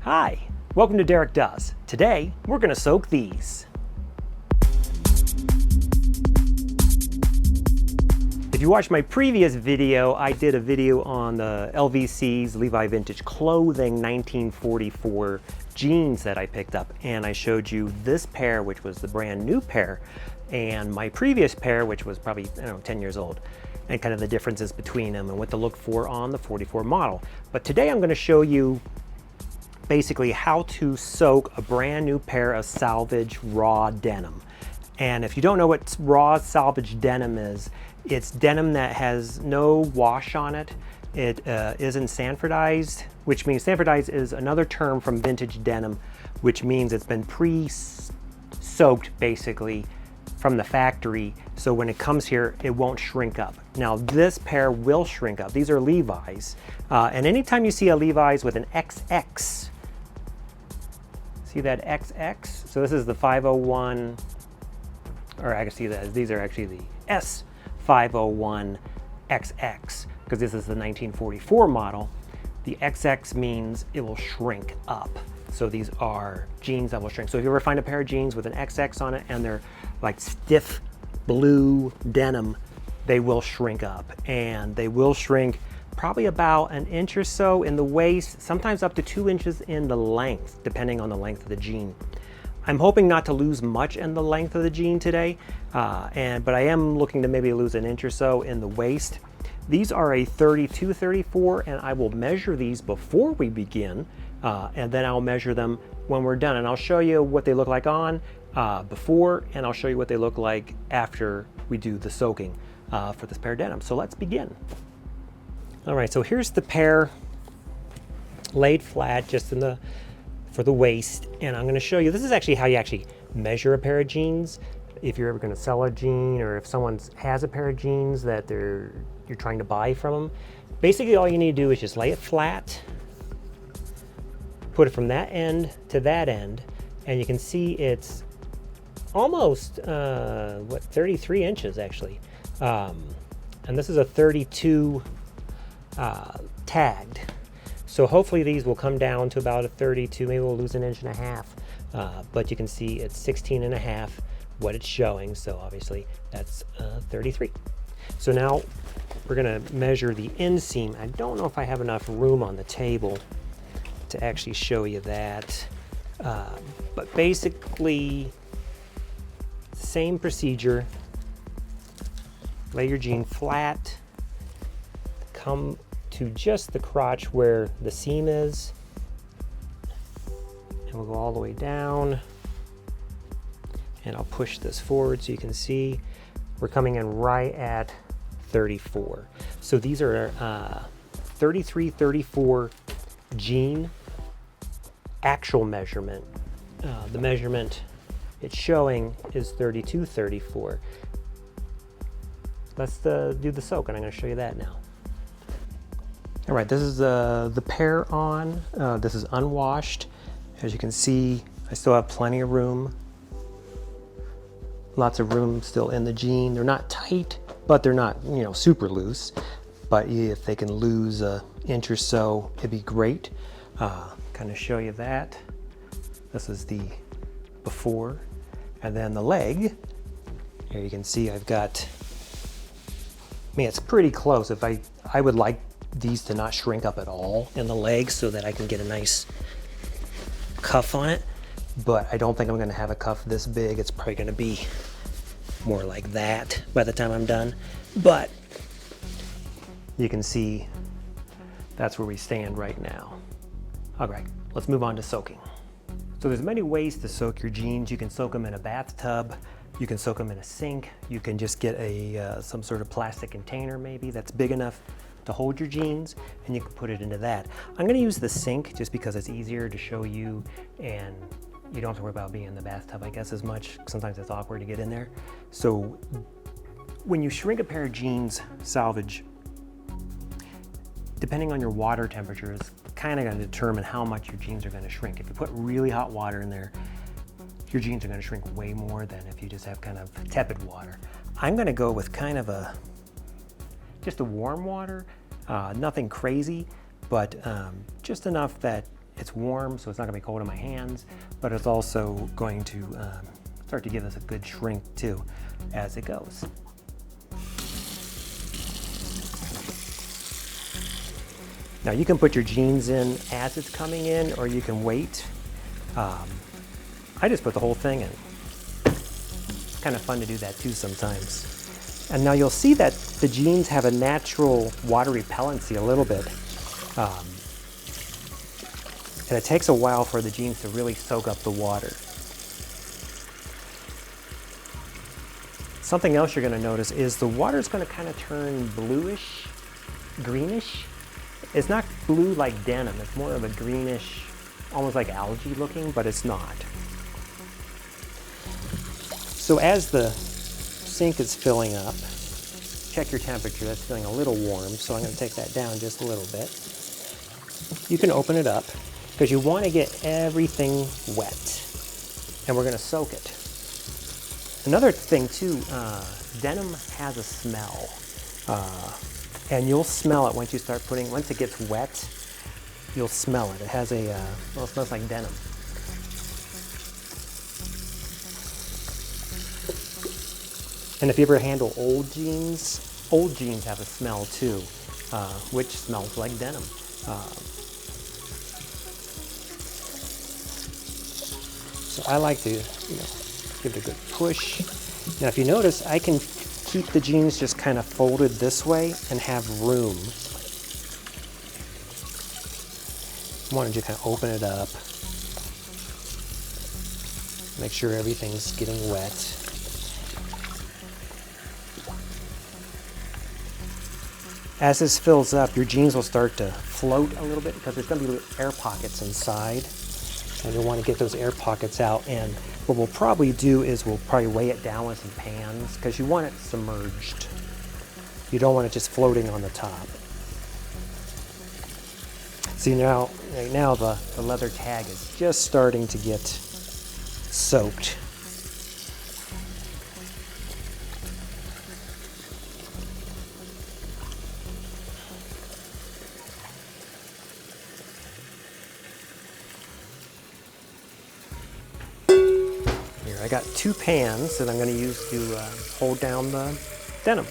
Hi, welcome to Derek Does. Today, we're going to soak these. If you watched my previous video, I did a video on the LVC's Levi Vintage Clothing 1944 jeans that I picked up, and I showed you this pair, which was the brand new pair, and my previous pair, which was probably, 10 years old, and kind of the differences between them and what to look for on the 44 model. But today I'm going to show you basically how to soak a brand new pair of Selvedge raw denim. And if you don't know what raw Selvedge denim is, it's denim that has no wash on it. It isn't Sanfordized, which means Sanfordized is another term from vintage denim, which means it's been pre-soaked basically from the factory, so when it comes here it won't shrink up. Now this pair will shrink up. These are Levi's, and anytime you see a Levi's with an XX, see that XX? So this is the 501, or I can see that these are actually the S501XX, because this is the 1944 model. The XX means it will shrink up. So these are jeans that will shrink. So if you ever find a pair of jeans with an XX on it and they're like stiff blue denim, they will shrink up, and they will shrink probably about an inch or so in the waist, sometimes up to 2 inches in the length, depending on the length of the jean. I'm hoping not to lose much in the length of the jean today, but I am looking to maybe lose an inch or so in the waist. These are a 32-34, and I will measure these before we begin, and then I'll measure them when we're done. And I'll show you what they look like on before, and I'll show you what they look like after we do the soaking for this pair of denim. So let's begin. All right, so here's the pair laid flat just for the waist, and I'm going to show you, this is actually how you actually measure a pair of jeans. If you're ever going to sell a jean, or if someone has a pair of jeans that you're trying to buy from them, basically all you need to do is just lay it flat, put it from that end to that end, and you can see it's almost 33 inches actually, and this is a 32 tagged. So hopefully these will come down to about a 32, maybe we'll lose an inch and a half, but you can see it's 16 and a half what it's showing, so obviously that's 33. So now we're gonna measure the inseam. I don't know if I have enough room on the table to actually show you that, but basically same procedure. Lay your jean flat, come to just the crotch where the seam is, and we'll go all the way down, and I'll push this forward so you can see we're coming in right at 34. So these are 33-34 jean actual measurement. The measurement it's showing is 32-34. Let's do the soak, and I'm going to show you that now. All right, this is the pair on. This is unwashed. As you can see, I still have plenty of room. Lots of room still in the jean. They're not tight, but they're not, super loose. But if they can lose an inch or so, it'd be great. Kind of show you that. This is the before, and then the leg. Here you can see I've got. It's pretty close. If I would like these to not shrink up at all in the legs so that I can get a nice cuff on it, but I don't think I'm going to have a cuff this big. It's probably going to be more like that by the time I'm done, but you can see that's where we stand right now. All right, let's move on to soaking. So there's many ways to soak your jeans. You can soak them in a bathtub, you can soak them in a sink, you can just get some sort of plastic container maybe that's big enough to hold your jeans, and you can put it into that. I'm going to use the sink just because it's easier to show you, and you don't have to worry about being in the bathtub, I guess, as much. Sometimes it's awkward to get in there. So when you shrink a pair of jeans, Selvedge, depending on your water temperature, is kind of going to determine how much your jeans are going to shrink. If you put really hot water in there, your jeans are going to shrink way more than if you just have kind of tepid water. I'm going to go with kind of just a warm water, nothing crazy, but just enough that It's warm, so it's not gonna be cold in my hands, but it's also going to start to give us a good shrink too as it goes. Now you can put your jeans in as it's coming in, or you can wait. I just put the whole thing in. It's kind of fun to do that too sometimes. And now you'll see that the jeans have a natural water repellency a little bit. And it takes a while for the jeans to really soak up the water. Something else you're going to notice is the water is going to kind of turn bluish, greenish. It's not blue like denim, it's more of a greenish, almost like algae looking, but it's not. So as the sink is filling up, check your temperature. That's feeling a little warm, so I'm going to take that down just a little bit. You can open it up because you want to get everything wet, and we're going to soak it. Another thing too, denim has a smell, and you'll smell it once you start putting, once it gets wet, you'll smell it. It has a, well, it smells like denim. And if you ever handle old jeans have a smell too, which smells like denim. So I like to, give it a good push. Now if you notice, I can keep the jeans just kind of folded this way and have room. I want to just kind of open it up. Make sure everything's getting wet. As this fills up, your jeans will start to float a little bit because there's going to be air pockets inside. And you'll want to get those air pockets out. And what we'll probably do is we'll probably weigh it down with some pans because you want it submerged. You don't want it just floating on the top. See now, right now the leather tag is just starting to get soaked. I got 2 pans that I'm going to use to hold down the denim.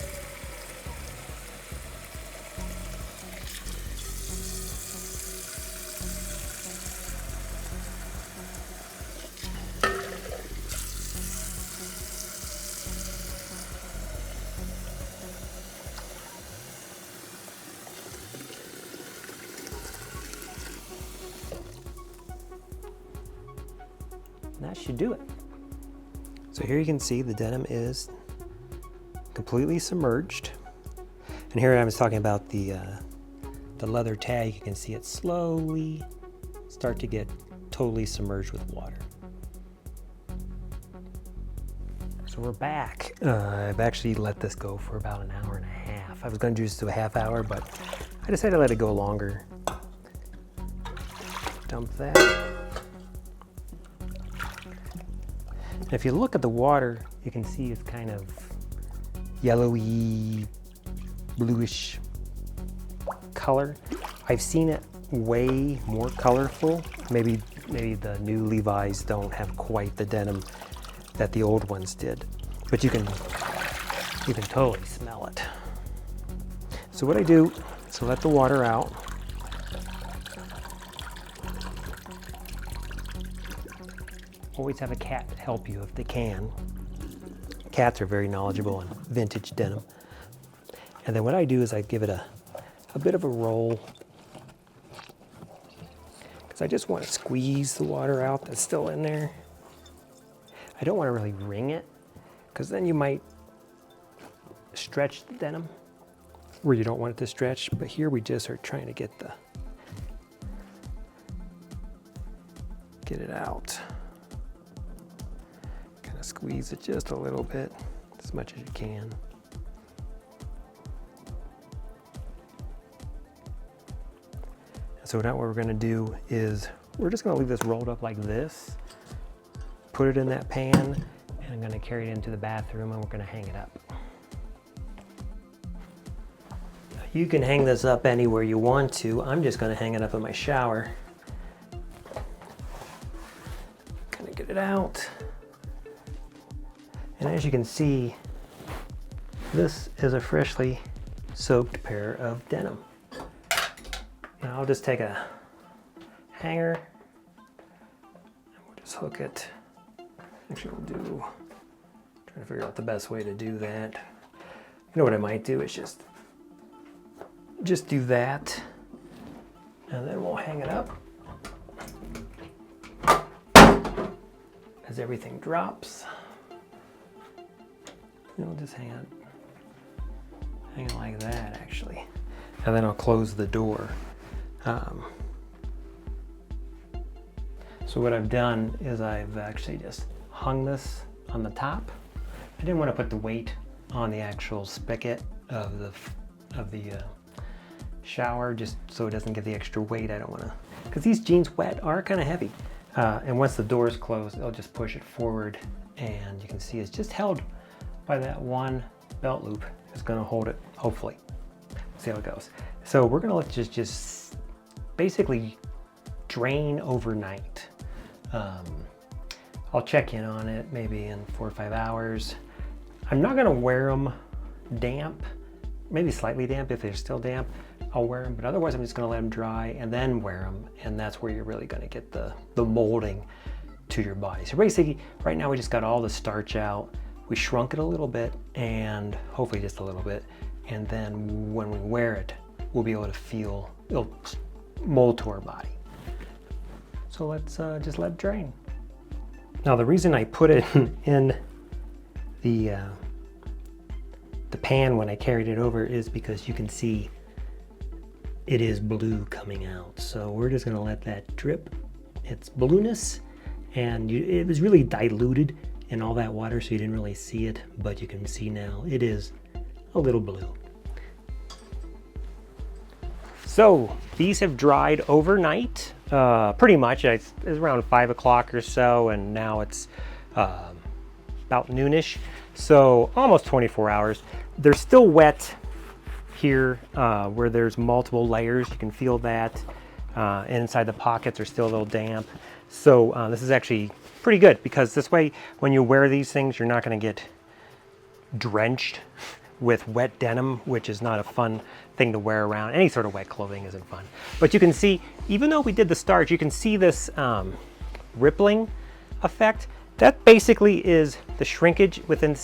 And that should do it. So here you can see the denim is completely submerged. And here I was talking about the leather tag. You can see it slowly start to get totally submerged with water. So we're back. I've actually let this go for about an hour and a half. I was going to do this to a half hour, but I decided to let it go longer. Dump that. If you look at the water, you can see it's kind of yellowy, bluish color. I've seen it way more colorful. Maybe the new Levi's don't have quite the denim that the old ones did, but you can totally smell it. So what I do is let the water out. Always have a cat help you if they can. Cats are very knowledgeable in vintage denim. And then what I do is I give it a bit of a roll, because I just want to squeeze the water out that's still in there. I don't want to really wring it, because then you might stretch the denim where you don't want it to stretch. But here we just are trying to get it out. Squeeze it just a little bit, as much as you can. So now what we're going to do is we're just going to leave this rolled up like this, put it in that pan, and I'm going to carry it into the bathroom and we're going to hang it up. You can hang this up anywhere you want to. I'm just going to hang it up in my shower. get it out. And as you can see, this is a freshly soaked pair of denim. Now I'll just take a hanger and we'll just hook it. Actually, we'll trying to figure out the best way to do that. You know what I might do is just do that, and then we'll hang it up as everything drops. And we'll just hang it like that, actually. And then I'll close the door. So what I've done is I've actually just hung this on the top. I didn't want to put the weight on the actual spigot of the shower, just so it doesn't get the extra weight. I don't want to, because these jeans wet are kind of heavy. And once the door is closed, it'll just push it forward, and you can see it's just held by that one belt loop. It's going to hold it, hopefully. See how it goes. So we're going to let it just basically drain overnight. I'll check in on it maybe in 4 or 5 hours. I'm not going to wear them damp, maybe slightly damp. If they're still damp, I'll wear them, but otherwise I'm just going to let them dry and then wear them, and that's where you're really going to get the molding to your body. So basically, right now we just got all the starch out. We shrunk it a little bit, and hopefully just a little bit, and then when we wear it, we'll be able to feel it'll mold to our body. So let's just let it drain. Now the reason I put it in the pan when I carried it over is because you can see it is blue coming out. So we're just gonna let that drip its blueness, and it was really diluted in all that water, so you didn't really see it, but you can see now it is a little blue. So these have dried overnight, pretty much. It's around 5 o'clock or so, and now it's about noonish, so almost 24 hours. They're still wet here where there's multiple layers. You can feel that. Inside the pockets are still a little damp. So this is actually pretty good, because this way when you wear these things, you're not going to get drenched with wet denim, which is not a fun thing to wear around. Any sort of wet clothing isn't fun. But you can see, even though we did the starch, you can see this rippling effect. That basically is the shrinkage within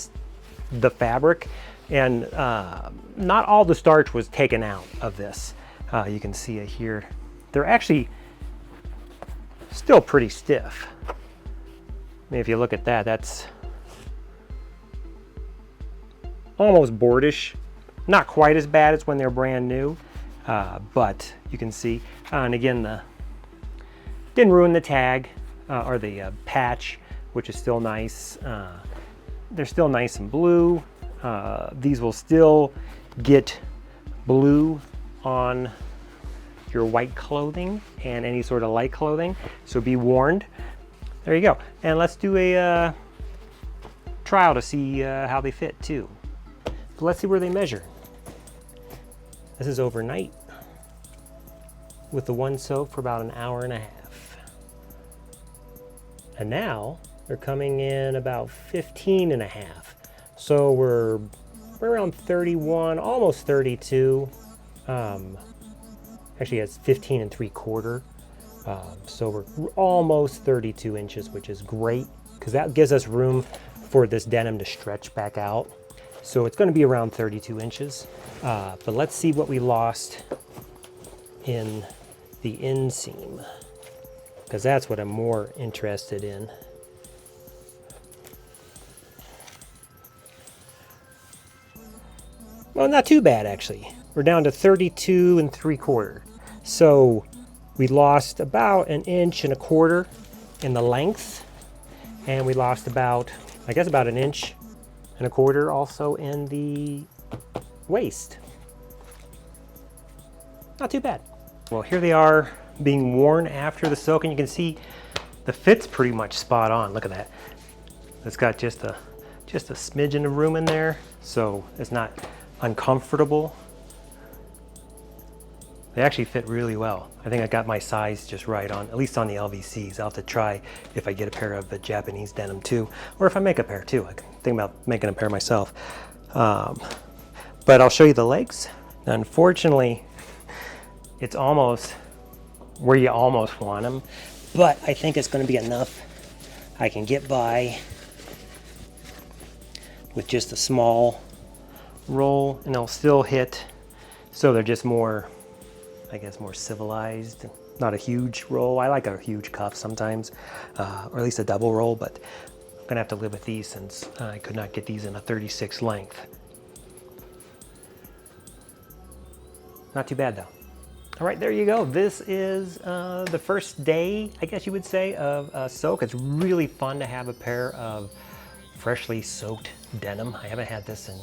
the fabric, and not all the starch was taken out of this. You can see it here. They're actually still pretty stiff. I mean, if you look at that, that's almost boardish. Not quite as bad as when they're brand new, but you can see. And again, didn't ruin the tag or the patch, which is still nice. They're still nice and blue. These will still get blue on your white clothing and any sort of light clothing, so be warned. There you go. And let's do a trial to see how they fit too. So let's see where they measure. This is overnight with the one soak for about an hour and a half. And now they're coming in about 15 and a half. So we're around 31, almost 32. Actually, it's 15 and 3/4. So we're almost 32 inches, which is great, because that gives us room for this denim to stretch back out. So it's going to be around 32 inches. But let's see what we lost in the inseam, because that's what I'm more interested in. Well, not too bad, actually. We're down to 32 and 3/4. So we lost about 1 1/4 inches in the length, and we lost about, I guess, about 1 1/4 inches also in the waist. Not too bad. Well, here they are being worn after the soak, and you can see the fit's pretty much spot on. Look at that. It's got just a smidgen of room in there, so it's not uncomfortable. They actually fit really well. I think I got my size just right on, at least on the LVCs. I'll have to try if I get a pair of the Japanese denim too, or if I make a pair too. I can think about making a pair myself. But I'll show you the legs. Unfortunately, it's almost where you almost want them, but I think it's going to be enough. I can get by with just a small roll, and they'll still hit, so they're just more, I guess, more civilized. Not a huge roll. I like a huge cuff sometimes, or at least a double roll, but I'm gonna have to live with these since I could not get these in a 36 length. Not too bad though. All right, there you go. This is the first day, I guess you would say, of soak. It's really fun to have a pair of freshly soaked denim. I haven't had this in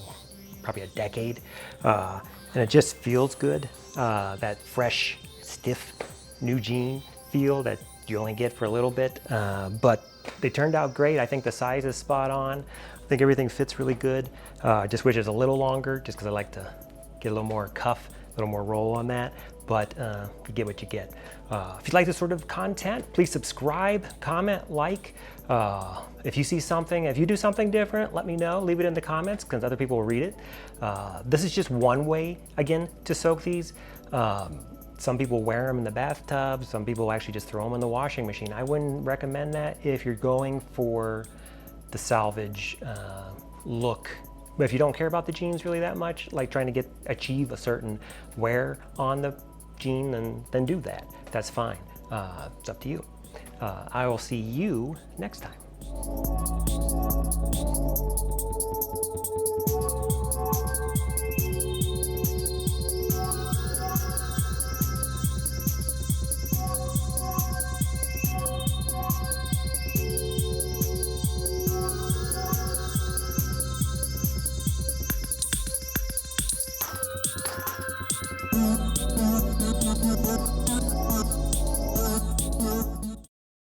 probably a decade, and it just feels good. That fresh, stiff, new jean feel that you only get for a little bit, but they turned out great. I think the size is spot on. I think everything fits really good. Just wish it was a little longer, just because I like to get a little more cuff, a little more roll on that, but you get what you get. If you like this sort of content, please subscribe, comment, like. If you see something, if you do something different, let me know. Leave it in the comments because other people will read it. This is just one way, again, to soak these. Some people wear them in the bathtub. Some people actually just throw them in the washing machine. I wouldn't recommend that if you're going for the Selvedge look. But if you don't care about the jeans really that much, like trying to achieve a certain wear on the jean, then do that. That's fine. It's up to you. I will see you next time.